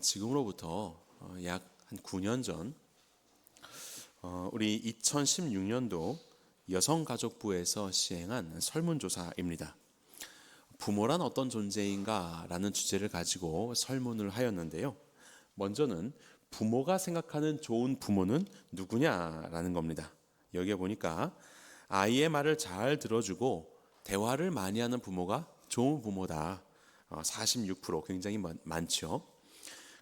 지금으로부터 약 한 9년 전 우리 2016년도 여성가족부에서 시행한 설문조사입니다. 부모란 어떤 존재인가 라는 주제를 가지고 설문을 하였는데요. 먼저는 부모가 생각하는 좋은 부모는 누구냐라는 겁니다. 여기에 보니까 아이의 말을 잘 들어주고 대화를 많이 하는 부모가 좋은 부모다. 46% 굉장히 많죠.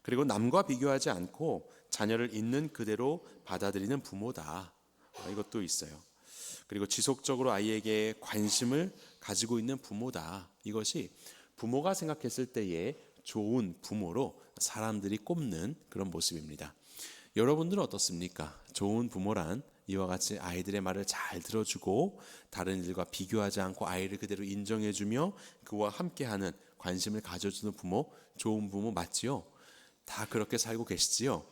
그리고 남과 비교하지 않고 자녀를 있는 그대로 받아들이는 부모다. 이것도 있어요. 그리고 지속적으로 아이에게 관심을 가지고 있는 부모다. 이것이 부모가 생각했을 때의 좋은 부모로 사람들이 꼽는 그런 모습입니다. 여러분들은 어떻습니까? 좋은 부모란 이와 같이 아이들의 말을 잘 들어주고 다른 이들과 비교하지 않고 아이를 그대로 인정해주며 그와 함께하는 관심을 가져주는 부모, 좋은 부모 맞지요? 다 그렇게 살고 계시지요?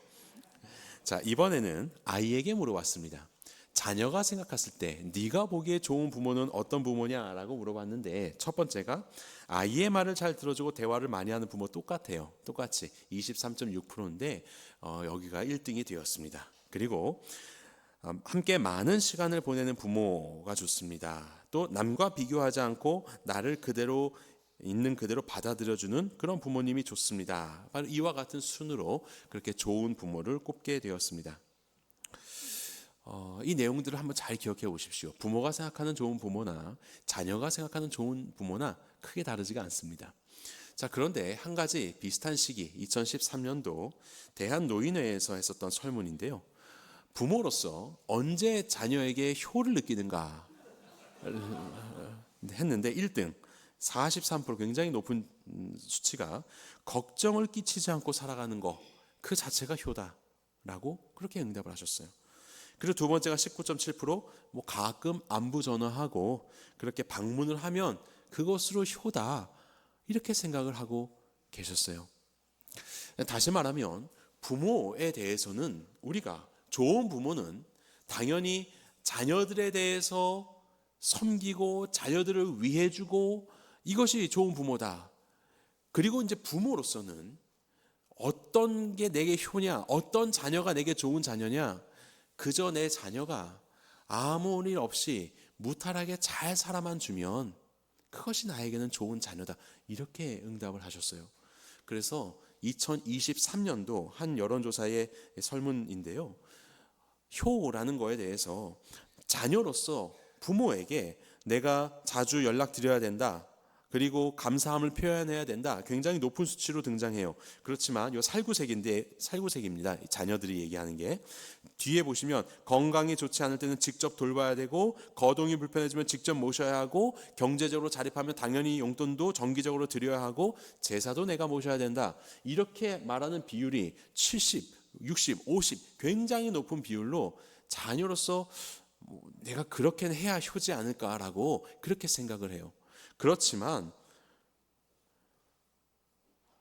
자, 이번에는 아이에게 물어봤습니다. 자녀가 생각했을 때 네가 보기에 좋은 부모는 어떤 부모냐라고 물어봤는데, 첫 번째가 아이의 말을 잘 들어주고 대화를 많이 하는 부모. 똑같아요. 똑같이 23.6%인데 여기가 1등이 되었습니다. 그리고 함께 많은 시간을 보내는 부모가 좋습니다. 또 남과 비교하지 않고 나를 그대로 있는 그대로 받아들여주는 그런 부모님이 좋습니다. 바로 이와 같은 순으로 그렇게 좋은 부모를 꼽게 되었습니다. 이 내용들을 한번 잘 기억해 보십시오. 부모가 생각하는 좋은 부모나 자녀가 생각하는 좋은 부모나 크게 다르지가 않습니다. 자, 그런데 한 가지 비슷한 시기 2013년도 대한노인회에서 했었던 설문인데요. 부모로서 언제 자녀에게 효를 느끼는가 했는데 1등 43% 굉장히 높은 수치가 걱정을 끼치지 않고 살아가는 것 그 자체가 효다라고 그렇게 응답을 하셨어요. 그리고 두 번째가 19.7% 가끔 안부 전화하고 그렇게 방문을 하면 그것으로 효다 이렇게 생각을 하고 계셨어요. 다시 말하면 부모에 대해서는 우리가 좋은 부모는 당연히 자녀들에 대해서 섬기고 자녀들을 위해주고 이것이 좋은 부모다. 그리고 이제 부모로서는 어떤 게 내게 효냐, 어떤 자녀가 내게 좋은 자녀냐, 그저 내 자녀가 아무 일 없이 무탈하게 잘 살아만 주면 그것이 나에게는 좋은 자녀다. 이렇게 응답을 하셨어요. 그래서 2023년도 한 여론조사의 설문인데요. 효라는 거에 대해서 자녀로서 부모에게 내가 자주 연락드려야 된다. 그리고 감사함을 표현해야 된다. 굉장히 높은 수치로 등장해요. 그렇지만 이 살구색입니다. 자녀들이 얘기하는 게. 뒤에 보시면 건강이 좋지 않을 때는 직접 돌봐야 되고 거동이 불편해지면 직접 모셔야 하고 경제적으로 자립하면 당연히 용돈도 정기적으로 드려야 하고 제사도 내가 모셔야 된다. 이렇게 말하는 비율이 70, 60, 50 굉장히 높은 비율로 자녀로서 내가 그렇게 해야 효지 않을까라고 그렇게 생각을 해요. 그렇지만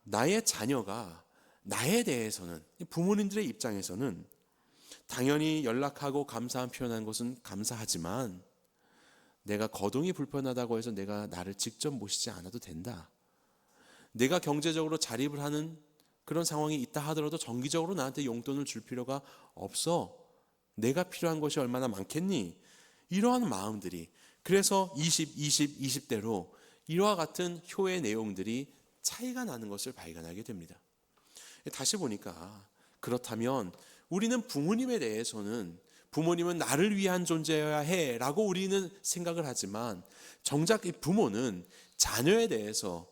나의 자녀가 나에 대해서는 부모님들의 입장에서는 당연히 연락하고 감사함 표현하는 것은 감사하지만 내가 거동이 불편하다고 해서 내가 나를 직접 모시지 않아도 된다. 내가 경제적으로 자립을 하는 그런 상황이 있다 하더라도 정기적으로 나한테 용돈을 줄 필요가 없어. 내가 필요한 것이 얼마나 많겠니? 이러한 마음들이 그래서 20대로 이와 같은 효의 내용들이 차이가 나는 것을 발견하게 됩니다. 다시 보니까 그렇다면 우리는 부모님에 대해서는 부모님은 나를 위한 존재여야 해 라고 우리는 생각을 하지만 정작 이 부모는 자녀에 대해서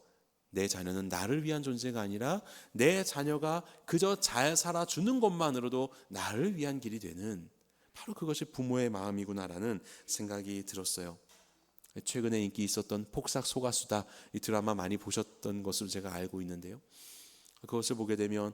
내 자녀는 나를 위한 존재가 아니라 내 자녀가 그저 잘 살아주는 것만으로도 나를 위한 길이 되는 바로 그것이 부모의 마음이구나라는 생각이 들었어요. 최근에 인기 있었던 폭삭 소가수다 이 드라마 많이 보셨던 것으로 제가 알고 있는데요. 그것을 보게 되면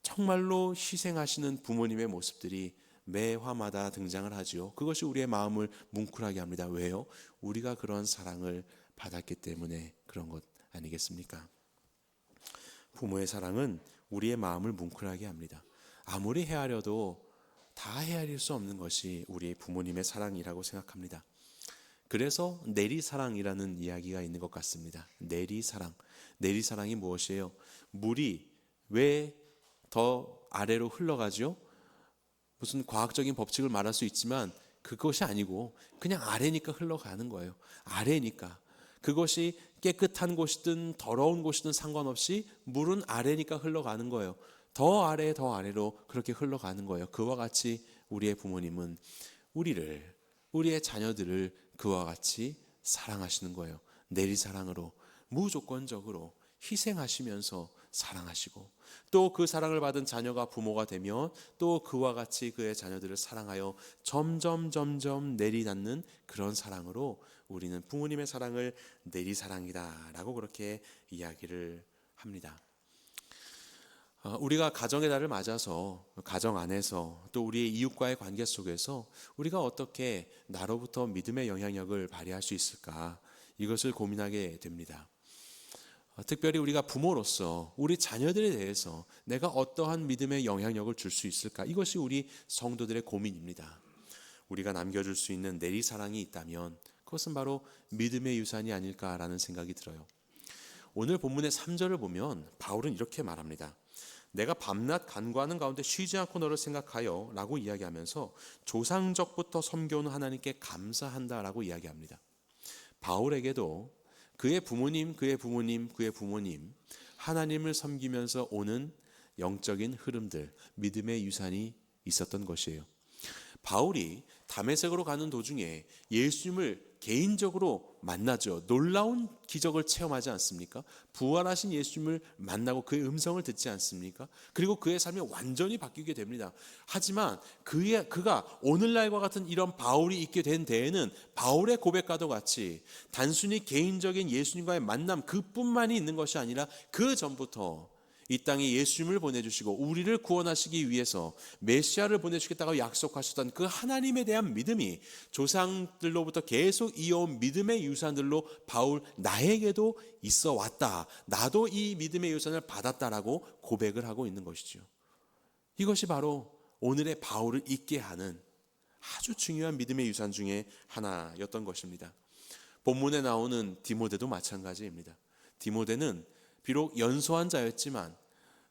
정말로 희생하시는 부모님의 모습들이 매 화마다 등장을 하지요. 그것이 우리의 마음을 뭉클하게 합니다. 왜요? 우리가 그런 사랑을 받았기 때문에 그런 것 아니겠습니까? 부모의 사랑은 우리의 마음을 뭉클하게 합니다. 아무리 헤아려도 다 헤아릴 수 없는 것이 우리 부모님의 사랑이라고 생각합니다. 그래서 내리사랑이라는 이야기가 있는 것 같습니다. 내리사랑. 내리사랑이 무엇이에요? 물이 왜 더 아래로 흘러가죠? 무슨 과학적인 법칙을 말할 수 있지만 그것이 아니고 그냥 아래니까 흘러가는 거예요. 아래니까. 그것이 깨끗한 곳이든 더러운 곳이든 상관없이 물은 아래니까 흘러가는 거예요. 더 아래 더 아래로 그렇게 흘러가는 거예요. 그와 같이 우리의 부모님은 우리의 자녀들을 그와 같이 사랑하시는 거예요. 내리사랑으로 무조건적으로 희생하시면서 사랑하시고, 또 그 사랑을 받은 자녀가 부모가 되면 또 그와 같이 그의 자녀들을 사랑하여 점점 내리닫는 그런 사랑으로 우리는 부모님의 사랑을 내리사랑이다라고 그렇게 이야기를 합니다. 우리가 가정의 달을 맞아서 가정 안에서 또 우리의 이웃과의 관계 속에서 우리가 어떻게 나로부터 믿음의 영향력을 발휘할 수 있을까, 이것을 고민하게 됩니다. 특별히 우리가 부모로서 우리 자녀들에 대해서 내가 어떠한 믿음의 영향력을 줄 수 있을까, 이것이 우리 성도들의 고민입니다. 우리가 남겨줄 수 있는 내리사랑이 있다면 그것은 바로 믿음의 유산이 아닐까라는 생각이 들어요. 오늘 본문의 3절을 보면 바울은 이렇게 말합니다. 내가 밤낮 간구하는 가운데 쉬지 않고 너를 생각하여 라고 이야기하면서 조상적부터 섬겨오는 하나님께 감사한다라고 이야기합니다. 바울에게도 그의 부모님 하나님을 섬기면서 오는 영적인 흐름들, 믿음의 유산이 있었던 것이에요. 바울이 다메섹으로 가는 도중에 예수님을 개인적으로 만나죠. 놀라운 기적을 체험하지 않습니까? 부활하신 예수님을 만나고 그의 음성을 듣지 않습니까? 그리고 그의 삶이 완전히 바뀌게 됩니다. 하지만 그가 오늘날과 같은 이런 바울이 있게 된 데에는 바울의 고백과도 같이 단순히 개인적인 예수님과의 만남 그뿐만이 있는 것이 아니라 그 전부터 이 땅에 예수님을 보내주시고 우리를 구원하시기 위해서 메시아를 보내주겠다고 약속하셨던 그 하나님에 대한 믿음이 조상들로부터 계속 이어온 믿음의 유산들로 바울 나에게도 있어 왔다, 나도 이 믿음의 유산을 받았다라고 고백을 하고 있는 것이죠. 이것이 바로 오늘의 바울을 있게 하는 아주 중요한 믿음의 유산 중에 하나였던 것입니다. 본문에 나오는 디모데도 마찬가지입니다. 디모데는 비록 연소한 자였지만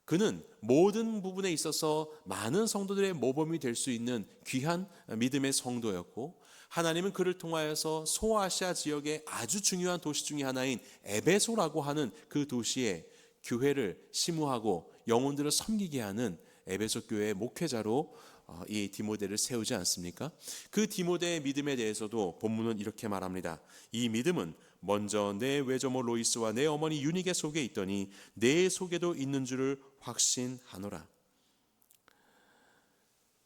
그는 모든 부분에 있어서 많은 성도들의 모범이 될 수 있는 귀한 믿음의 성도였고, 하나님은 그를 통하여서 소아시아 지역의 아주 중요한 도시 중의 하나인 에베소라고 하는 그 도시에 교회를 심우하고 영혼들을 섬기게 하는 에베소 교회의 목회자로 이 디모데를 세우지 않습니까? 그 디모데의 믿음에 대해서도 본문은 이렇게 말합니다. 이 믿음은 먼저 내 외조모 로이스와 내 어머니 유니게 속에 있더니 내 속에도 있는 줄을 확신하노라.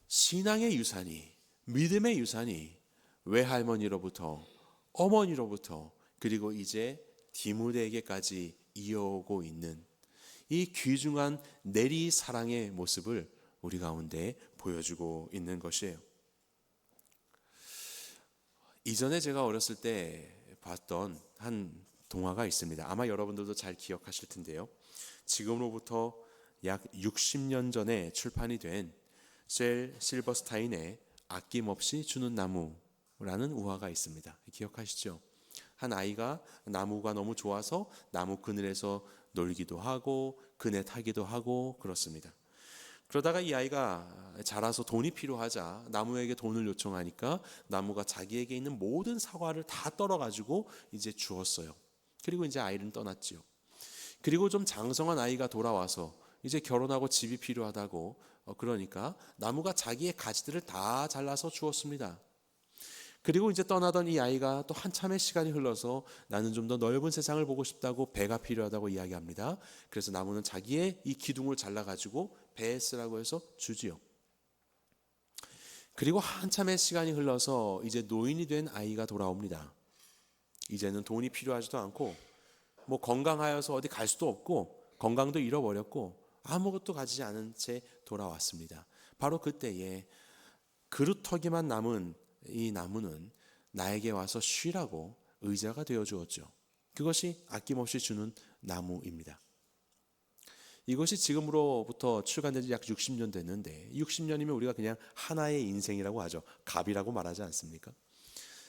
신앙의 유산이, 믿음의 유산이 외할머니로부터, 어머니로부터, 그리고 이제 디모데에게까지 이어오고 있는 이 귀중한 내리 사랑의 모습을 우리 가운데 보여주고 있는 것이에요. 이전에 제가 어렸을 때 봤던 한 동화가 있습니다. 아마 여러분들도 잘 기억하실 텐데요. 지금으로부터 약 60년 전에 출판이 된 셀 실버스타인의 아낌없이 주는 나무라는 우화가 있습니다. 기억하시죠? 한 아이가 나무가 너무 좋아서 나무 그늘에서 놀기도 하고 그네 타기도 하고 그렇습니다. 그러다가 이 아이가 자라서 돈이 필요하자 나무에게 돈을 요청하니까 나무가 자기에게 있는 모든 사과를 다 떨어가지고 이제 주었어요. 그리고 이제 아이는 떠났지요. 그리고 좀 장성한 아이가 돌아와서 이제 결혼하고 집이 필요하다고 그러니까 나무가 자기의 가지들을 다 잘라서 주었습니다. 그리고 이제 떠나던 이 아이가 또 한참의 시간이 흘러서 나는 좀 더 넓은 세상을 보고 싶다고 배가 필요하다고 이야기합니다. 그래서 나무는 자기의 이 기둥을 잘라가지고 배에 쓰라고 해서 주지요. 그리고 한참의 시간이 흘러서 이제 노인이 된 아이가 돌아옵니다. 이제는 돈이 필요하지도 않고 뭐 건강하여서 어디 갈 수도 없고 건강도 잃어버렸고 아무것도 가지지 않은 채 돌아왔습니다. 바로 그때에 그루터기만 남은 이 나무는 나에게 와서 쉬라고 의자가 되어 주었죠. 그것이 아낌없이 주는 나무입니다. 이것이 지금으로부터 출간된 지 약 60년 됐는데 60년이면 우리가 그냥 하나의 인생이라고 하죠. 갑이라고 말하지 않습니까?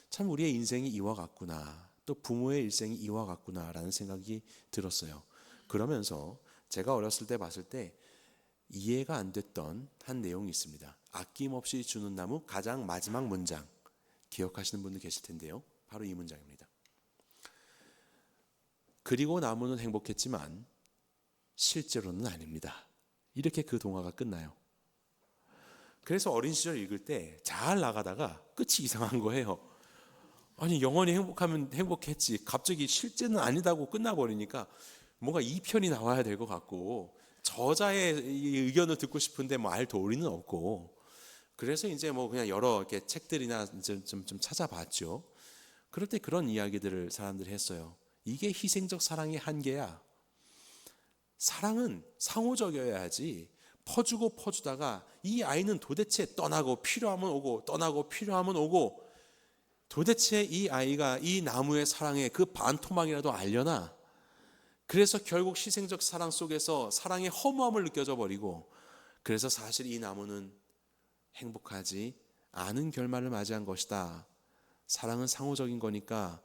참 우리의 인생이 이와 같구나, 또 부모의 일생이 이와 같구나라는 생각이 들었어요. 그러면서 제가 어렸을 때 봤을 때 이해가 안 됐던 한 내용이 있습니다. 아낌없이 주는 나무 가장 마지막 문장, 기억하시는 분들 계실 텐데요. 바로 이 문장입니다. 그리고 나무는 행복했지만 실제로는 아닙니다. 이렇게 그 동화가 끝나요. 그래서 어린 시절 읽을 때 잘 나가다가 끝이 이상한 거예요. 아니, 영원히 행복하면 행복했지, 갑자기 실제는 아니다고 끝나버리니까 뭔가 2편이 나와야 될 것 같고, 저자의 의견을 듣고 싶은데 뭐 알 도리는 없고, 그래서 이제 뭐 그냥 여러 이렇게 책들이나 좀 찾아봤죠. 그럴 때 그런 이야기들을 사람들이 했어요. 이게 희생적 사랑의 한계야. 사랑은 상호적이어야지 퍼주다가 이 아이는 도대체 떠나고 필요하면 오고 떠나고 필요하면 오고, 도대체 이 아이가 이 나무의 사랑에 그 반토막이라도 알려나? 그래서 결국 희생적 사랑 속에서 사랑의 허무함을 느껴져 버리고, 그래서 사실 이 나무는 행복하지 않은 결말을 맞이한 것이다. 사랑은 상호적인 거니까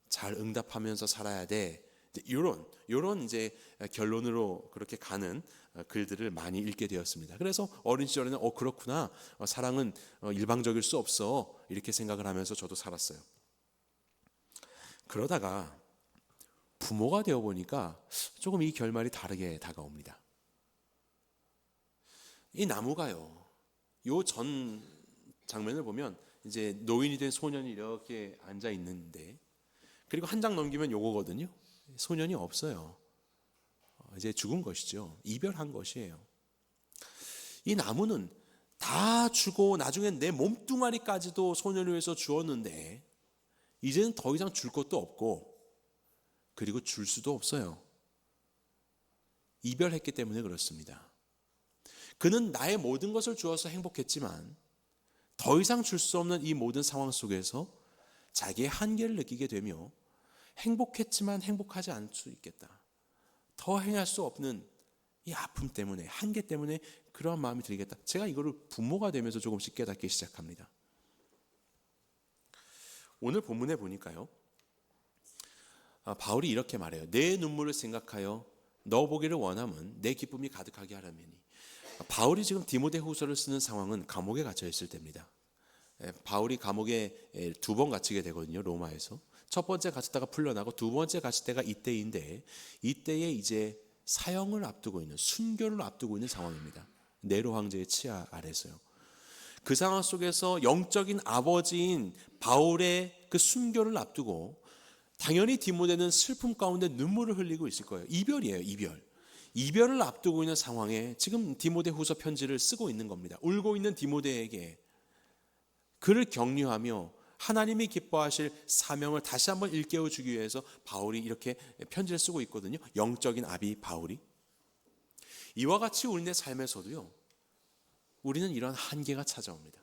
잘 응답하면서 살아야 돼. 이런 이제 결론으로 그렇게 가는 글들을 많이 읽게 되었습니다. 그래서 어린 시절에는 그렇구나, 사랑은 일방적일 수 없어, 이렇게 생각을 하면서 저도 살았어요. 그러다가 부모가 되어 보니까 조금 이 결말이 다르게 다가옵니다. 이 나무가요, 요 전 장면을 보면 이제 노인이 된 소년이 이렇게 앉아 있는데, 그리고 한 장 넘기면 요거거든요. 소년이 없어요. 이제 죽은 것이죠. 이별한 것이에요. 이 나무는 다 주고 나중엔 내 몸뚱아리까지도 소년을 위해서 주었는데, 이제는 더 이상 줄 것도 없고, 그리고 줄 수도 없어요. 이별했기 때문에 그렇습니다. 그는 나의 모든 것을 주어서 행복했지만 더 이상 줄 수 없는 이 모든 상황 속에서 자기의 한계를 느끼게 되며, 행복했지만 행복하지 않을 수 있겠다, 더 행할 수 없는 이 아픔 때문에, 한계 때문에 그러한 마음이 들겠다. 제가 이거를 부모가 되면서 조금씩 깨닫기 시작합니다. 오늘 본문에 보니까요, 바울이 이렇게 말해요. 내 눈물을 생각하여 너 보기를 원하면 내 기쁨이 가득하게 하라매니. 바울이 지금 디모데후서를 쓰는 상황은 감옥에 갇혀 있을 때입니다. 바울이 감옥에 2번 갇히게 되거든요. 로마에서 첫 번째 갇혔다가 풀려나고 두 번째 갇힐 때가 이때인데, 이때에 이제 사형을 앞두고 있는, 순교를 앞두고 있는 상황입니다. 네로 황제의 치하 아래서요. 그 상황 속에서 영적인 아버지인 바울의 그 순교를 앞두고 당연히 디모데는 슬픔 가운데 눈물을 흘리고 있을 거예요. 이별이에요, 이별을 앞두고 있는 상황에 지금 디모데후서 편지를 쓰고 있는 겁니다. 울고 있는 디모데에게 그를 격려하며 하나님이 기뻐하실 사명을 다시 한번 일깨워 주기 위해서 바울이 이렇게 편지를 쓰고 있거든요. 영적인 아비 바울이. 이와 같이 우리의 삶에서도요, 우리는 이런 한계가 찾아옵니다.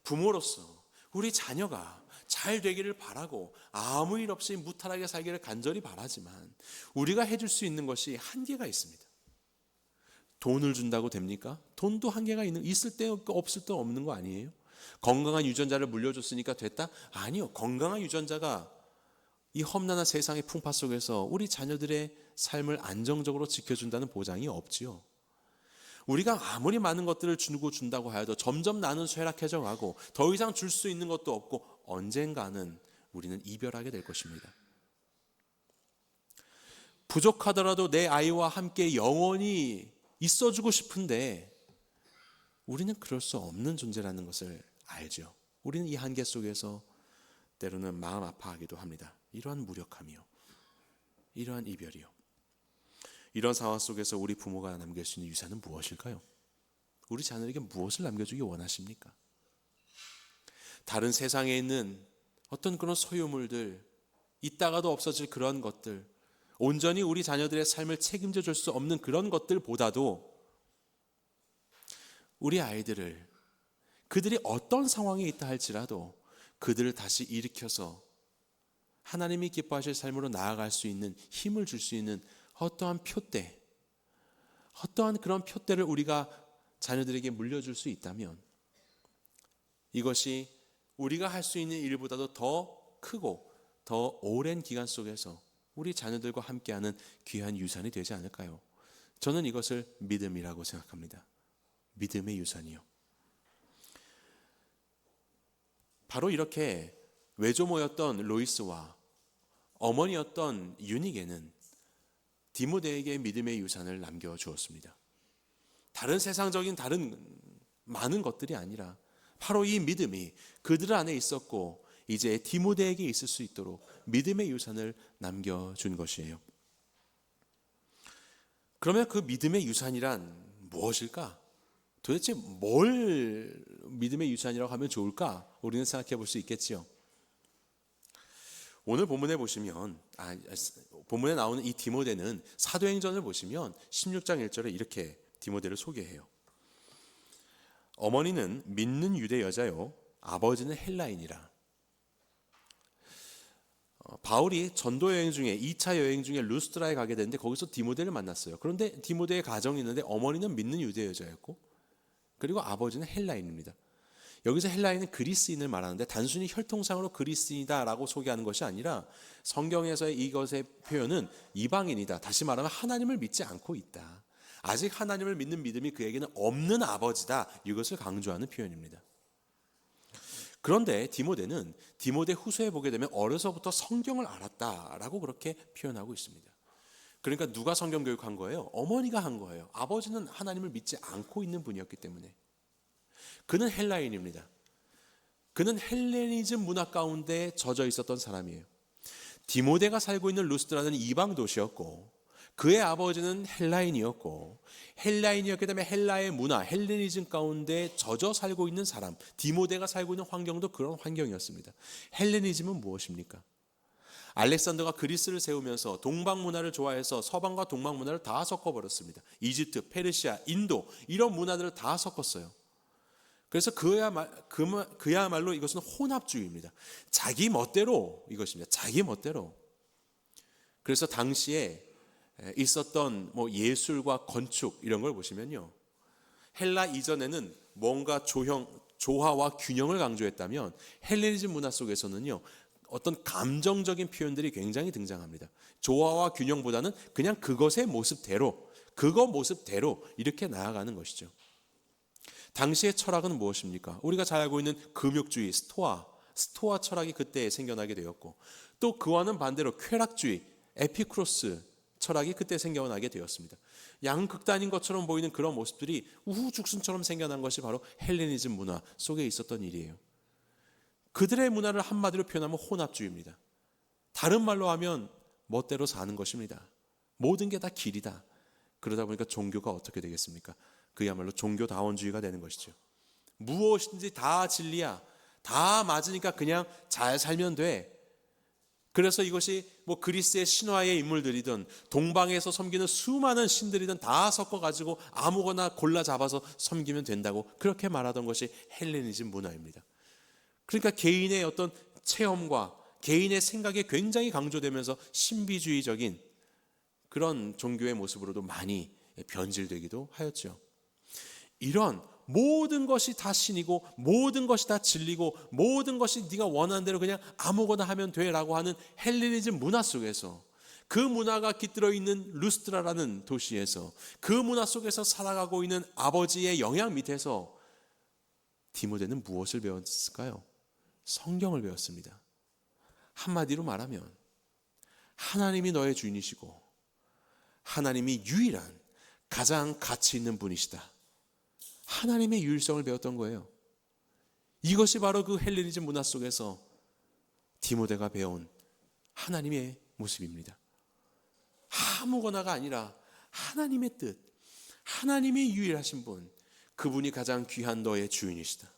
부모로서 우리 자녀가 잘 되기를 바라고 아무 일 없이 무탈하게 살기를 간절히 바라지만 우리가 해줄 수 있는 것이 한계가 있습니다. 돈을 준다고 됩니까? 돈도 한계가 있을 때 없을 때 없는 거 아니에요? 건강한 유전자를 물려줬으니까 됐다? 아니요. 건강한 유전자가 이 험난한 세상의 풍파 속에서 우리 자녀들의 삶을 안정적으로 지켜준다는 보장이 없지요. 우리가 아무리 많은 것들을 준다고 하여도 점점 나는 쇠락해져 가고 더 이상 줄 수 있는 것도 없고 언젠가는 우리는 이별하게 될 것입니다. 부족하더라도 내 아이와 함께 영원히 있어주고 싶은데 우리는 그럴 수 없는 존재라는 것을 알죠. 우리는 이 한계 속에서 때로는 마음 아파하기도 합니다. 이러한 무력함이요, 이러한 이별이요. 이런 상황 속에서 우리 부모가 남길 수 있는 유산은 무엇일까요? 우리 자녀에게 무엇을 남겨주기 원하십니까? 다른 세상에 있는 어떤 그런 소유물들, 있다가도 없어질 그런 것들, 온전히 우리 자녀들의 삶을 책임져 줄 수 없는 그런 것들보다도 우리 아이들을, 그들이 어떤 상황에 있다 할지라도 그들을 다시 일으켜서 하나님이 기뻐하실 삶으로 나아갈 수 있는 힘을 줄 수 있는 어떠한 표대, 어떠한 그런 표대를 우리가 자녀들에게 물려줄 수 있다면 이것이 우리가 할 수 있는 일보다도 더 크고 더 오랜 기간 속에서 우리 자녀들과 함께하는 귀한 유산이 되지 않을까요? 저는 이것을 믿음이라고 생각합니다. 믿음의 유산이요. 바로 이렇게 외조모였던 로이스와 어머니였던 유니게는 디모데에게 믿음의 유산을 남겨주었습니다. 다른 세상적인 다른 많은 것들이 아니라 바로 이 믿음이 그들 안에 있었고 이제 디모데에게 있을 수 있도록 믿음의 유산을 남겨준 것이에요. 그러면 그 믿음의 유산이란 무엇일까? 도대체 뭘 믿음의 유산이라고 하면 좋을까? 우리는 생각해 볼 수 있겠지요. 오늘 본문에 보시면 본문에 나오는 이 디모데는 사도행전을 보시면 16장 1절에 이렇게 디모데를 소개해요. 어머니는 믿는 유대 여자요 아버지는 헬라인이라. 바울이 전도 여행 중에 2차 여행 중에 루스드라에 가게 되는데 거기서 디모데를 만났어요. 그런데 디모데의 가정이 있는데 어머니는 믿는 유대 여자였고 그리고 아버지는 헬라인입니다. 여기서 헬라인은 그리스인을 말하는데 단순히 혈통상으로 그리스인이다라고 소개하는 것이 아니라 성경에서의 이것의 표현은 이방인이다. 다시 말하면 하나님을 믿지 않고 있다. 아직 하나님을 믿는 믿음이 그에게는 없는 아버지다. 이것을 강조하는 표현입니다. 그런데 디모데는 디모데 후서에 보게 되면 어려서부터 성경을 알았다라고 그렇게 표현하고 있습니다. 그러니까 누가 성경 교육한 거예요? 어머니가 한 거예요. 아버지는 하나님을 믿지 않고 있는 분이었기 때문에. 그는 헬라인입니다. 그는 헬레니즘 문화 가운데 젖어 있었던 사람이에요. 디모데가 살고 있는 루스드라는 이방 도시였고 그의 아버지는 헬라인이었고 헬라인이었기 때문에 헬라의 문화, 헬레니즘 가운데 젖어 살고 있는 사람, 디모데가 살고 있는 환경도 그런 환경이었습니다. 헬레니즘은 무엇입니까? 알렉산더가 그리스를 세우면서 동방 문화를 좋아해서 서방과 동방 문화를 다 섞어버렸습니다. 이집트, 페르시아, 인도 이런 문화들을 다 섞었어요. 그래서 그야말로 이것은 혼합주의입니다. 자기 멋대로 이것입니다. 자기 멋대로. 그래서 당시에 있었던 예술과 건축 이런 걸 보시면요. 헬라 이전에는 뭔가 조화와 균형을 강조했다면 헬레니즘 문화 속에서는요. 어떤 감정적인 표현들이 굉장히 등장합니다. 조화와 균형보다는 그냥 그것의 모습대로, 그거 모습대로 이렇게 나아가는 것이죠. 당시의 철학은 무엇입니까? 우리가 잘 알고 있는 금욕주의, 스토아 철학이 그때 생겨나게 되었고 또 그와는 반대로 쾌락주의, 에피쿠로스 철학이 그때 생겨나게 되었습니다. 양극단인 것처럼 보이는 그런 모습들이 우후죽순처럼 생겨난 것이 바로 헬레니즘 문화 속에 있었던 일이에요. 그들의 문화를 한마디로 표현하면 혼합주의입니다. 다른 말로 하면 멋대로 사는 것입니다. 모든 게 다 길이다. 그러다 보니까 종교가 어떻게 되겠습니까? 그야말로 종교다원주의가 되는 것이죠. 무엇인지 다 진리야. 다 맞으니까 그냥 잘 살면 돼. 그래서 이것이 그리스의 신화의 인물들이든 동방에서 섬기는 수많은 신들이든 다 섞어가지고 아무거나 골라 잡아서 섬기면 된다고 그렇게 말하던 것이 헬레니즘 문화입니다. 그러니까 개인의 어떤 체험과 개인의 생각이 굉장히 강조되면서 신비주의적인 그런 종교의 모습으로도 많이 변질되기도 하였죠. 이런 모든 것이 다 신이고 모든 것이 다 진리고 모든 것이 네가 원하는 대로 그냥 아무거나 하면 돼라고 하는 헬레니즘 문화 속에서 그 문화가 깃들어 있는 루스드라라는 도시에서 그 문화 속에서 살아가고 있는 아버지의 영향 밑에서 디모데는 무엇을 배웠을까요? 성경을 배웠습니다. 한마디로 말하면 하나님이 너의 주인이시고 하나님이 유일한 가장 가치 있는 분이시다. 하나님의 유일성을 배웠던 거예요. 이것이 바로 그 헬레니즘 문화 속에서 디모데가 배운 하나님의 모습입니다. 아무거나가 아니라 하나님의 뜻, 하나님이 유일하신 분, 그분이 가장 귀한 너의 주인이시다.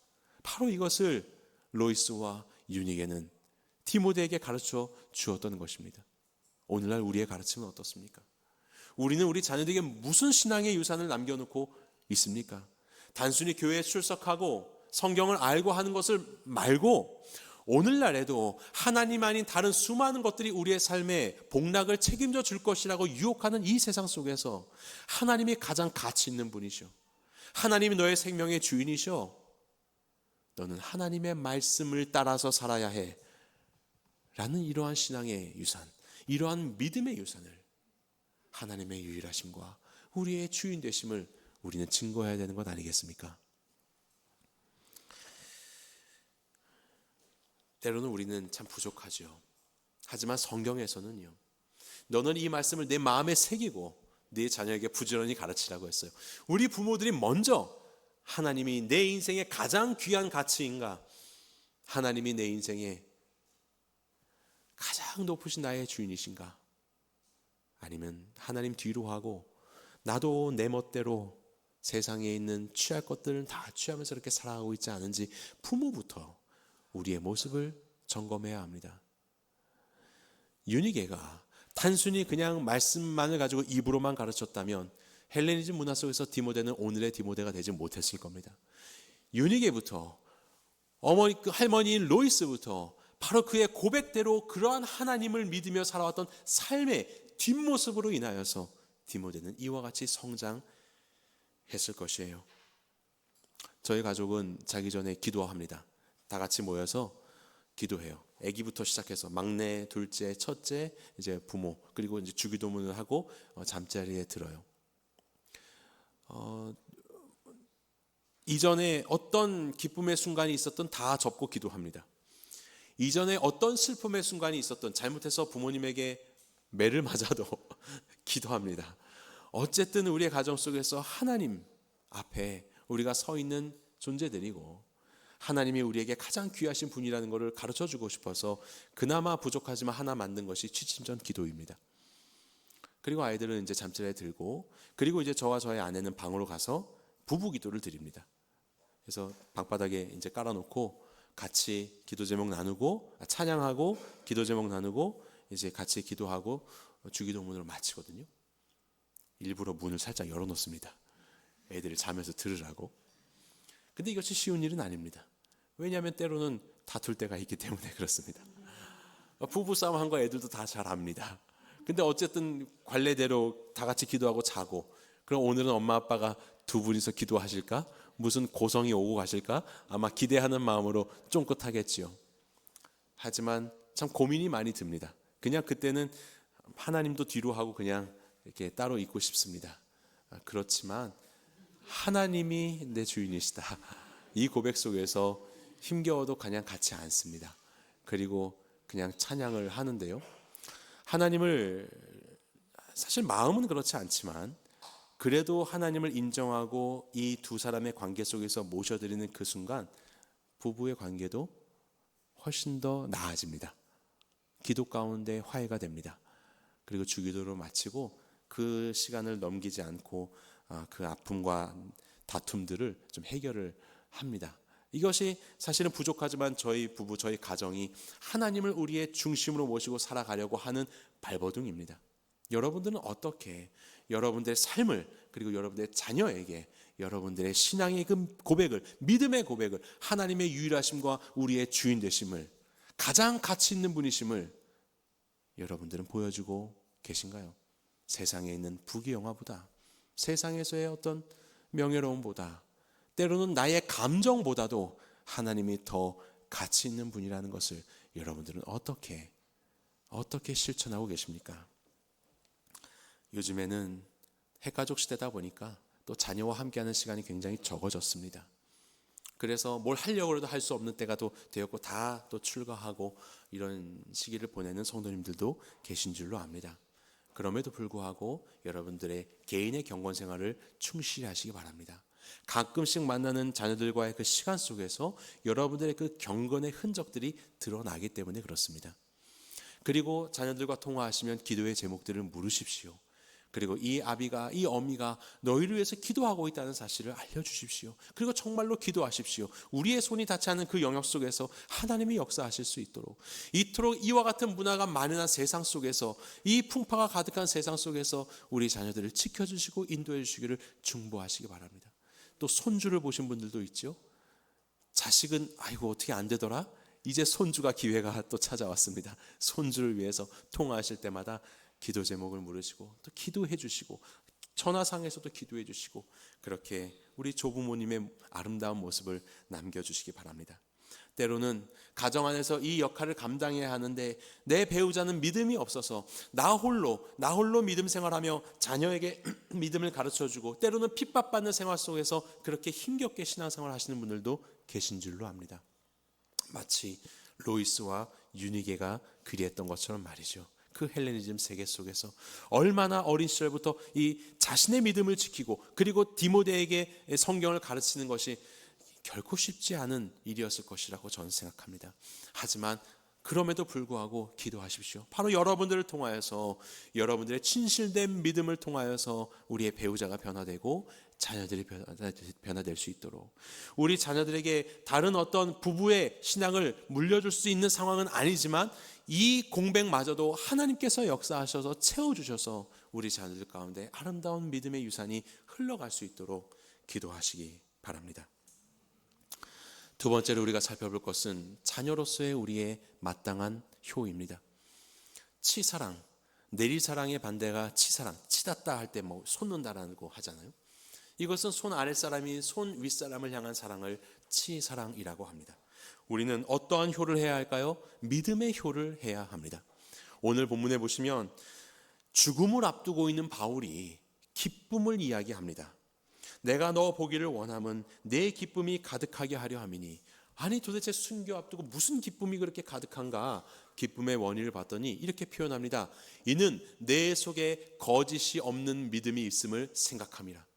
바로 이것을 로이스와 유니게는 디모데에게 가르쳐 주었던 것입니다. 오늘날 우리의 가르침은 어떻습니까? 우리는 우리 자녀들에게 무슨 신앙의 유산을 남겨놓고 있습니까? 단순히 교회에 출석하고 성경을 알고 하는 것을 말고 오늘날에도 하나님 아닌 다른 수많은 것들이 우리의 삶에 복락을 책임져 줄 것이라고 유혹하는 이 세상 속에서 하나님이 가장 가치 있는 분이셔. 하나님이 너의 생명의 주인이셔. 너는 하나님의 말씀을 따라서 살아야 해. 라는 이러한 신앙의 유산, 이러한 믿음의 유산을 하나님의 유일하심과 우리의 주인 되심을 우리는 증거해야 되는 것 아니겠습니까? 때로는 우리는 참 부족하죠. 하지만 성경에서는요, 너는 이 말씀을 내 마음에 새기고 네 자녀에게 부지런히 가르치라고 했어요. 우리 부모들이 먼저 하나님이 내 인생의 가장 귀한 가치인가, 하나님이 내 인생의 가장 높으신 나의 주인이신가, 아니면 하나님 뒤로 하고 나도 내 멋대로 세상에 있는 취할 것들은 다 취하면서 이렇게 살아가고 있지 않은지 부모부터 우리의 모습을 점검해야 합니다. 유니게가 단순히 그냥 말씀만을 가지고 입으로만 가르쳤다면 헬레니즘 문화 속에서 디모데는 오늘의 디모데가 되지 못했을 겁니다. 유니게부터 어머니, 할머니인 로이스부터 바로 그의 고백대로 그러한 하나님을 믿으며 살아왔던 삶의 뒷모습으로 인하여서 디모데는 이와 같이 성장했을 것이에요. 저희 가족은 자기 전에 기도합니다. 다 같이 모여서 기도해요. 아기부터 시작해서 막내, 둘째, 첫째, 이제 부모, 그리고 이제 주기도문을 하고 잠자리에 들어요. 이전에 어떤 기쁨의 순간이 있었던 다 접고 기도합니다. 이전에 어떤 슬픔의 순간이 있었던, 잘못해서 부모님에게 매를 맞아도 기도합니다. 어쨌든 우리의 가정 속에서 하나님 앞에 우리가 서 있는 존재들이고 하나님이 우리에게 가장 귀하신 분이라는 것을 가르쳐주고 싶어서 그나마 부족하지만 하나 만든 것이 취침전 기도입니다. 그리고 아이들은 이제 잠자리에 들고, 그리고 이제 저와 저의 아내는 방으로 가서 부부 기도를 드립니다. 그래서 방바닥에 이제 깔아놓고 같이 기도 제목 나누고, 찬양하고 기도 제목 나누고 이제 같이 기도하고 주기도문으로 마치거든요. 일부러 문을 살짝 열어놓습니다. 애들이 자면서 들으라고. 근데 이것이 쉬운 일은 아닙니다. 왜냐하면 때로는 다툴 때가 있기 때문에 그렇습니다. 부부싸움 한 거 애들도 다 잘 압니다. 근데 어쨌든 관례대로 다 같이 기도하고 자고, 그럼 오늘은 엄마 아빠가 두 분이서 기도하실까? 무슨 고성이 오고 가실까? 아마 기대하는 마음으로 쫑긋하겠지요. 하지만 참 고민이 많이 듭니다. 그냥 그때는 하나님도 뒤로 하고 그냥 이렇게 따로 있고 싶습니다. 그렇지만 하나님이 내 주인이시다, 이 고백 속에서 힘겨워도 그냥 같이 앉습니다. 그리고 그냥 찬양을 하는데요, 하나님을 사실 마음은 그렇지 않지만 그래도 하나님을 인정하고 이 두 사람의 관계 속에서 모셔드리는 그 순간 부부의 관계도 훨씬 더 나아집니다. 기도 가운데 화해가 됩니다. 그리고 주기도로 마치고 그 시간을 넘기지 않고 그 아픔과 다툼들을 좀 해결을 합니다. 이것이 사실은 부족하지만 저희 부부, 저희 가정이 하나님을 우리의 중심으로 모시고 살아가려고 하는 발버둥입니다. 여러분들은 어떻게 여러분들의 삶을, 그리고 여러분들의 자녀에게 여러분들의 신앙의 그 고백을, 믿음의 고백을, 하나님의 유일하심과 우리의 주인 되심을, 가장 가치 있는 분이심을 여러분들은 보여주고 계신가요? 세상에 있는 부귀영화보다, 세상에서의 어떤 명예로움보다, 때로는 나의 감정보다도 하나님이 더 가치 있는 분이라는 것을 여러분들은 어떻게 실천하고 계십니까? 요즘에는 핵가족 시대다 보니까 또 자녀와 함께하는 시간이 굉장히 적어졌습니다. 그래서 뭘 하려고 해도 할 수 없는 때가 또 되었고, 다 또 출가하고 이런 시기를 보내는 성도님들도 계신 줄로 압니다. 그럼에도 불구하고 여러분들의 개인의 경건 생활을 충실히 하시기 바랍니다. 가끔씩 만나는 자녀들과의 그 시간 속에서 여러분들의 그 경건의 흔적들이 드러나기 때문에 그렇습니다. 그리고 자녀들과 통화하시면 기도의 제목들을 물으십시오. 그리고 이 아비가, 이 어미가 너희를 위해서 기도하고 있다는 사실을 알려주십시오. 그리고 정말로 기도하십시오. 우리의 손이 닿지 않는 그 영역 속에서 하나님이 역사하실 수 있도록, 이토록 이와 같은 문화가 만연한 세상 속에서, 이 풍파가 가득한 세상 속에서 우리 자녀들을 지켜주시고 인도해 주시기를 중보하시기 바랍니다. 또 손주를 보신 분들도 있죠. 자식은 아이고 어떻게 안 되더라? 이제 손주가 기회가 또 찾아왔습니다. 손주를 위해서 통화하실 때마다 기도 제목을 물으시고 또 기도해 주시고, 천하상에서도 기도해 주시고, 그렇게 우리 조부모님의 아름다운 모습을 남겨주시기 바랍니다. 때로는 가정 안에서 이 역할을 감당해야 하는데 내 배우자는 믿음이 없어서 나 홀로 믿음 생활하며 자녀에게 믿음을 가르쳐주고 때로는 핍박받는 생활 속에서 그렇게 힘겹게 신앙생활 하시는 분들도 계신 줄로 압니다. 마치 로이스와 유니게가 그리했던 것처럼 말이죠. 그 헬레니즘 세계 속에서 얼마나 어린 시절부터 이 자신의 믿음을 지키고 그리고 디모데에게 성경을 가르치는 것이 결코 쉽지 않은 일이었을 것이라고 저는 생각합니다. 하지만 그럼에도 불구하고 기도하십시오. 바로 여러분들을 통하여서 여러분들의 진실된 믿음을 통하여서 우리의 배우자가 변화되고 자녀들이 변화될 수 있도록, 우리 자녀들에게 다른 어떤 부부의 신앙을 물려줄 수 있는 상황은 아니지만 이 공백마저도 하나님께서 역사하셔서 채워주셔서 우리 자녀들 가운데 아름다운 믿음의 유산이 흘러갈 수 있도록 기도하시기 바랍니다. 두 번째로 우리가 살펴볼 것은 자녀로서의 우리의 마땅한 효입니다. 치사랑, 내리사랑의 반대가 치사랑, 치닫다 할 때 뭐 솟는다라고 하잖아요. 이것은 손 아랫사람이 손 윗사람을 향한 사랑을 치사랑이라고 합니다. 우리는 어떠한 효를 해야 할까요? 믿음의 효를 해야 합니다. 오늘 본문에 보시면 죽음을 앞두고 있는 바울이 기쁨을 이야기합니다. 내가 너 보기를 원함은 내 기쁨이 가득하게 하려 함이니. 아니 도대체 순교 앞두고 무슨 기쁨이 그렇게 가득한가? 기쁨의 원인을 봤더니 이렇게 표현합니다. 이는 내 속에 거짓이 없는 믿음이 있음을 생각함이라.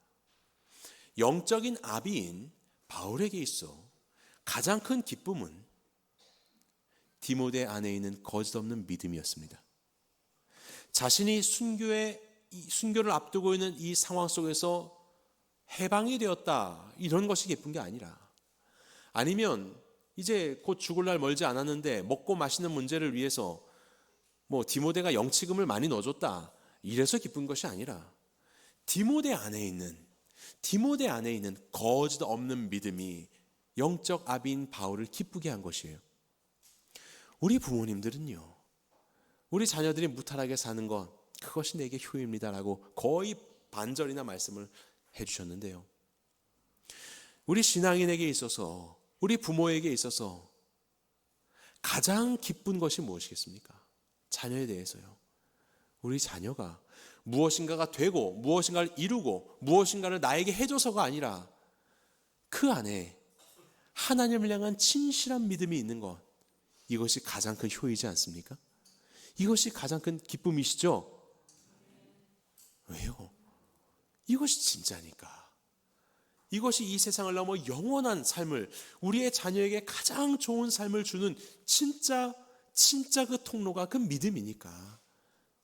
영적인 아비인 바울에게 있어 가장 큰 기쁨은 디모데 안에 있는 거짓 없는 믿음이었습니다. 자신이 순교를 앞두고 있는 이 상황 속에서 해방이 되었다, 이런 것이 기쁜 게 아니라, 아니면 이제 곧 죽을 날 멀지 않았는데 먹고 마시는 문제를 위해서 뭐 디모데가 영치금을 많이 넣어줬다, 이래서 기쁜 것이 아니라 디모데 안에 있는 거짓 없는 믿음이 영적 아비인 바울을 기쁘게 한 것이에요. 우리 부모님들은요, 우리 자녀들이 무탈하게 사는 것, 그것이 내게 효입니다라고 거의 반절이나 말씀을 해주셨는데요. 우리 신앙인에게 있어서, 우리 부모에게 있어서 가장 기쁜 것이 무엇이겠습니까? 자녀에 대해서요. 우리 자녀가 무엇인가가 되고 무엇인가를 이루고 무엇인가를 나에게 해줘서가 아니라 그 안에 하나님을 향한 진실한 믿음이 있는 것, 이것이 가장 큰 효이지 않습니까? 이것이 가장 큰 기쁨이시죠? 왜요? 이것이 진짜니까. 이것이 이 세상을 넘어 영원한 삶을, 우리의 자녀에게 가장 좋은 삶을 주는 진짜 그 통로가 그 믿음이니까.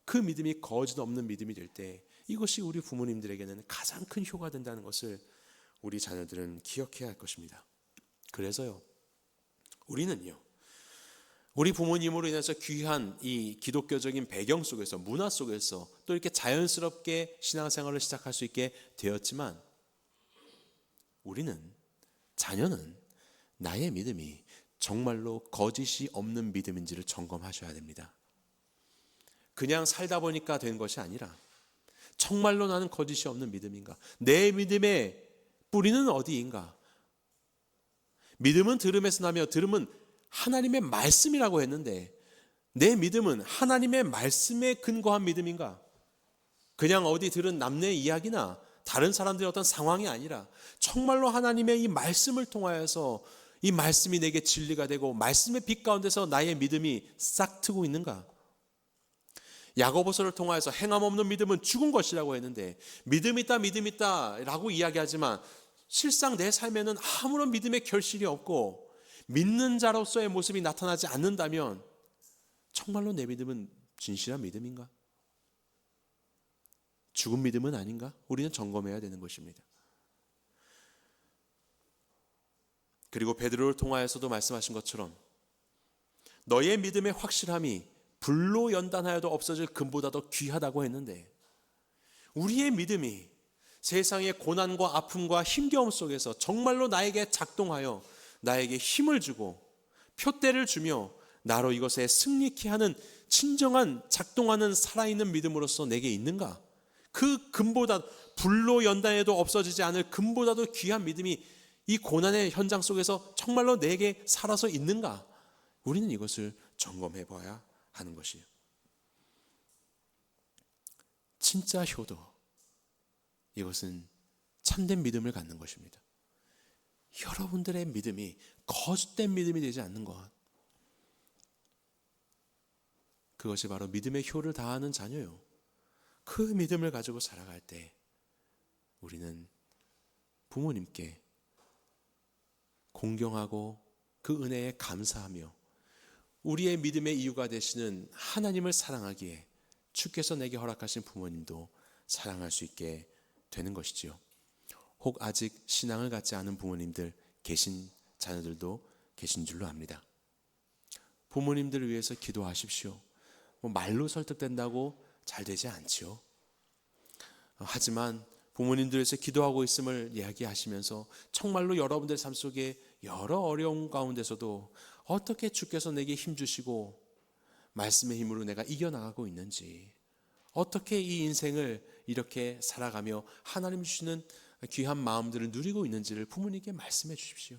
그 믿음이 거짓 없는 믿음이 될 때 이것이 우리 부모님들에게는 가장 큰 효가 된다는 것을 우리 자녀들은 기억해야 할 것입니다. 그래서요, 우리는요, 우리 부모님으로 인해서 귀한 이 기독교적인 배경 속에서, 문화 속에서 또 이렇게 자연스럽게 신앙생활을 시작할 수 있게 되었지만, 자녀는 나의 믿음이 정말로 거짓이 없는 믿음인지를 점검하셔야 됩니다. 그냥 살다 보니까 된 것이 아니라 정말로 나는 거짓이 없는 믿음인가? 내 믿음의 뿌리는 어디인가? 믿음은 들음에서 나며 들음은 하나님의 말씀이라고 했는데, 내 믿음은 하나님의 말씀에 근거한 믿음인가? 그냥 어디 들은 남의 이야기나 다른 사람들의 어떤 상황이 아니라 정말로 하나님의 이 말씀을 통하여서 이 말씀이 내게 진리가 되고 말씀의 빛 가운데서 나의 믿음이 싹 트고 있는가? 야고보서를 통하여서 행함 없는 믿음은 죽은 것이라고 했는데, 믿음 있다 라고 이야기하지만 실상 내 삶에는 아무런 믿음의 결실이 없고 믿는 자로서의 모습이 나타나지 않는다면 정말로 내 믿음은 진실한 믿음인가? 죽은 믿음은 아닌가? 우리는 점검해야 되는 것입니다. 그리고 베드로를 통하여서도 말씀하신 것처럼 너의 믿음의 확실함이 불로 연단하여도 없어질 금보다 더 귀하다고 했는데, 우리의 믿음이 세상의 고난과 아픔과 힘겨움 속에서 정말로 나에게 작동하여 나에게 힘을 주고 표대를 주며 나로 이것에 승리케 하는 진정한 작동하는 살아있는 믿음으로서 내게 있는가? 그 금보다, 불로 연단해도 없어지지 않을 금보다도 귀한 믿음이 이 고난의 현장 속에서 정말로 내게 살아서 있는가? 우리는 이것을 점검해 봐야 하는 것이에요. 진짜 효도, 이것은 참된 믿음을 갖는 것입니다. 여러분들의 믿음이 거짓된 믿음이 되지 않는 것, 그것이 바로 믿음의 효를 다하는 자녀요. 그 믿음을 가지고 살아갈 때 우리는 부모님께 공경하고 그 은혜에 감사하며 우리의 믿음의 이유가 되시는 하나님을 사랑하기에 주께서 내게 허락하신 부모님도 사랑할 수 있게 되는 것이지요. 혹 아직 신앙을 갖지 않은 부모님들 계신 자녀들도 계신 줄로 압니다. 부모님들을 위해서 기도하십시오. 말로 설득된다고 잘 되지 않지요. 하지만 부모님들에서 기도하고 있음을 이야기하시면서 정말로 여러분들 삶 속에 여러 어려움 가운데서도 어떻게 주께서 내게 힘주시고 말씀의 힘으로 내가 이겨나가고 있는지, 어떻게 이 인생을 이렇게 살아가며 하나님 주시는 귀한 마음들을 누리고 있는지를 부모님께 말씀해 주십시오.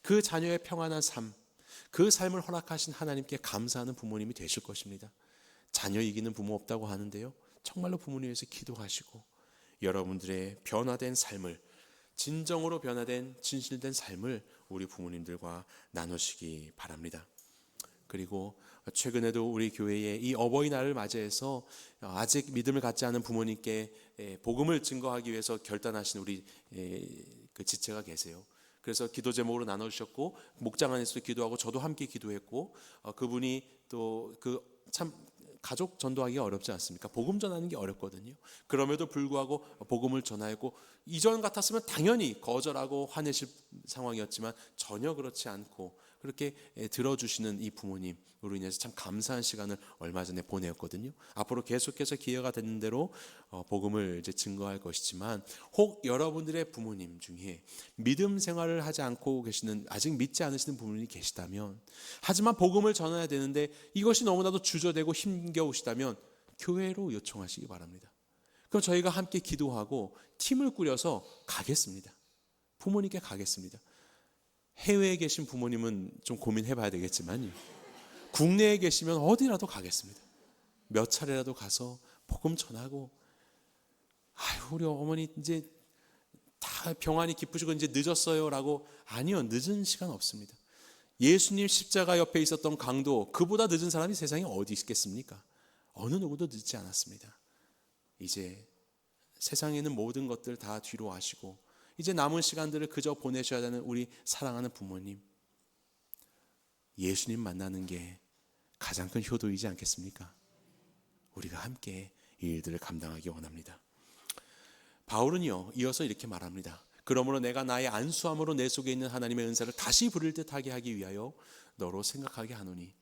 그 자녀의 평안한 삶, 그 삶을 허락하신 하나님께 감사하는 부모님이 되실 것입니다. 자녀 이기는 부모 없다고 하는데요, 정말로 부모님 위해서 기도하시고 여러분들의 변화된 삶을, 진정으로 변화된 진실된 삶을 우리 부모님들과 나누시기 바랍니다. 그리고 최근에도 우리 교회에 이 어버이날을 맞이해서 아직 믿음을 갖지 않은 부모님께 복음을 증거하기 위해서 결단하신 우리 그 지체가 계세요. 그래서 기도 제목으로 나눠주셨고 목장 안에서도 기도하고 저도 함께 기도했고, 그분이 또 그 참 가족 전도하기가 어렵지 않습니까? 복음 전하는 게 어렵거든요. 그럼에도 불구하고 복음을 전하고, 이전 같았으면 당연히 거절하고 화내실 상황이었지만 전혀 그렇지 않고 그렇게 들어주시는 이 부모님으로 인해서 참 감사한 시간을 얼마 전에 보내었거든요. 앞으로 계속해서 기회가 되는 대로 복음을 이제 증거할 것이지만, 혹 여러분들의 부모님 중에 믿음 생활을 하지 않고 계시는, 아직 믿지 않으시는 부모님이 계시다면, 하지만 복음을 전해야 되는데 이것이 너무나도 주저되고 힘겨우시다면 교회로 요청하시기 바랍니다. 그럼 저희가 함께 기도하고 팀을 꾸려서 가겠습니다. 부모님께 가겠습니다. 해외에 계신 부모님은 좀 고민해 봐야 되겠지만요, 국내에 계시면 어디라도 가겠습니다. 몇 차례라도 가서 복음 전하고, 아유 우리 어머니 이제 다 병환이 깊으시고 이제 늦었어요 라고, 아니요, 늦은 시간 없습니다. 예수님 십자가 옆에 있었던 강도, 그보다 늦은 사람이 세상에 어디 있겠습니까? 어느 누구도 늦지 않았습니다. 이제 세상에 있는 모든 것들 다 뒤로 하시고 이제 남은 시간들을 그저 보내셔야 하는 우리 사랑하는 부모님, 예수님 만나는 게 가장 큰 효도이지 않겠습니까? 우리가 함께 이 일들을 감당하기 원합니다. 바울은요, 이어서 이렇게 말합니다. 그러므로 내가 나의 안수함으로 내 속에 있는 하나님의 은사를 다시 부를 듯하게 하기 위하여 너로 생각하게 하노니.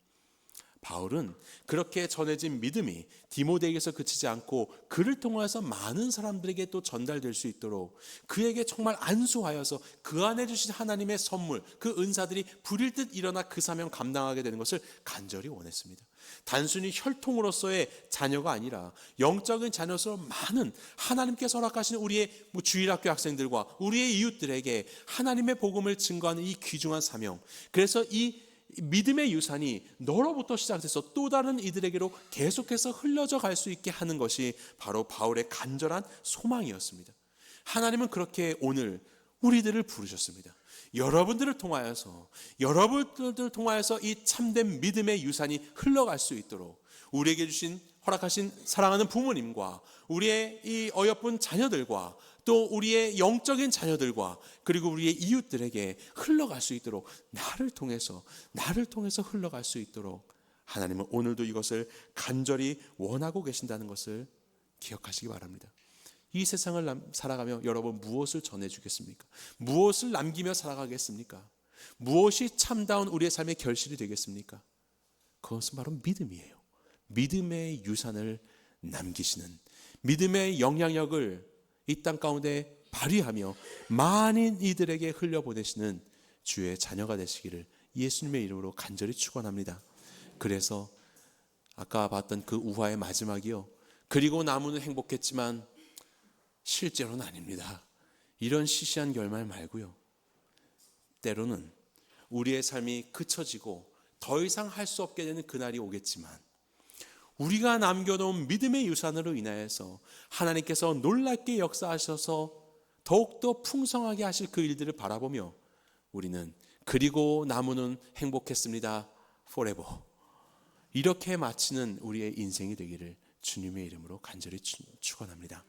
바울은 그렇게 전해진 믿음이 디모데에게서 그치지 않고 그를 통해서 많은 사람들에게 또 전달될 수 있도록 그에게 정말 안수하여서 그 안에 주신 하나님의 선물, 그 은사들이 불일 듯 일어나 그 사명 감당하게 되는 것을 간절히 원했습니다. 단순히 혈통으로서의 자녀가 아니라 영적인 자녀로서 많은 하나님께서 허락하신 우리의 주일학교 학생들과 우리의 이웃들에게 하나님의 복음을 증거하는 이 귀중한 사명, 그래서 이 믿음의 유산이 너로부터 시작돼서 또 다른 이들에게로 계속해서 흘려져 갈 수 있게 하는 것이 바로 바울의 간절한 소망이었습니다. 하나님은 그렇게 오늘 우리들을 부르셨습니다. 여러분들을 통하여서 이 참된 믿음의 유산이 흘러갈 수 있도록 우리에게 주신 허락하신 사랑하는 부모님과 우리의 이 어여쁜 자녀들과 또 우리의 영적인 자녀들과 그리고 우리의 이웃들에게 흘러갈 수 있도록 나를 통해서 흘러갈 수 있도록 하나님은 오늘도 이것을 간절히 원하고 계신다는 것을 기억하시기 바랍니다. 이 세상을 살아가며 여러분 무엇을 전해주겠습니까? 무엇을 남기며 살아가겠습니까? 무엇이 참다운 우리의 삶의 결실이 되겠습니까? 그것은 바로 믿음이에요. 믿음의 유산을 남기시는, 믿음의 영향력을 이 땅 가운데 발휘하며 많은 이들에게 흘려보내시는 주의 자녀가 되시기를 예수님의 이름으로 간절히 축원합니다. 그래서 아까 봤던 그 우화의 마지막이요, 그리고 나무는 행복했지만 실제로는 아닙니다. 이런 시시한 결말 말고요, 때로는 우리의 삶이 그쳐지고 더 이상 할 수 없게 되는 그날이 오겠지만, 우리가 남겨놓은 믿음의 유산으로 인하여서 하나님께서 놀랍게 역사하셔서 더욱더 풍성하게 하실 그 일들을 바라보며 우리는 그리고 나무는 행복했습니다 forever, 이렇게 마치는 우리의 인생이 되기를 주님의 이름으로 간절히 축원합니다.